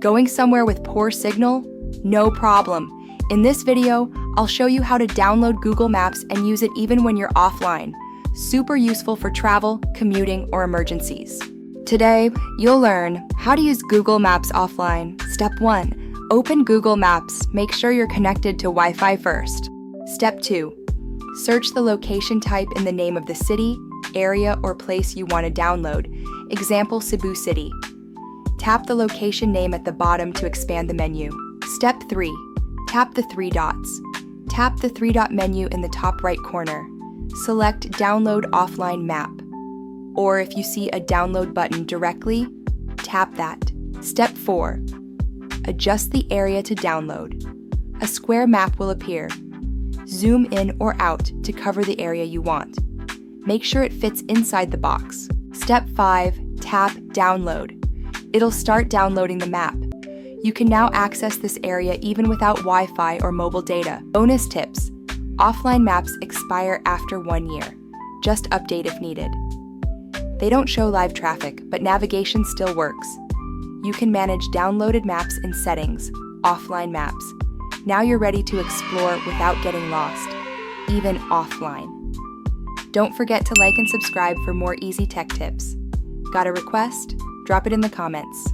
Going somewhere with poor signal? No problem. In this video, I'll show you how to download Google Maps and use it even when you're offline. Super useful for travel, commuting, or emergencies. Today, you'll learn how to use Google Maps offline. Step 1. Open Google Maps. Make sure you're connected to Wi-Fi first. Step 2. Search the location type in the name of the city, area, or place you want to download. Example, Cebu City. Tap the location name at the bottom to expand the menu. Step 3. Tap the three dots. Tap the three-dot menu in the top right corner. Select Download Offline Map. Or if you see a download button directly, tap that. Step 4. Adjust the area to download. A square map will appear. Zoom in or out to cover the area you want. Make sure it fits inside the box. Step 5. Tap Download. It'll start downloading the map. You can now access this area even without Wi-Fi or mobile data. Bonus tips. Offline maps expire after 1 year. Just update if needed. They don't show live traffic, but navigation still works. You can manage downloaded maps in Settings, Offline Maps. Now you're ready to explore without getting lost, even offline. Don't forget to like and subscribe for more easy tech tips. Got a request? Drop it in the comments.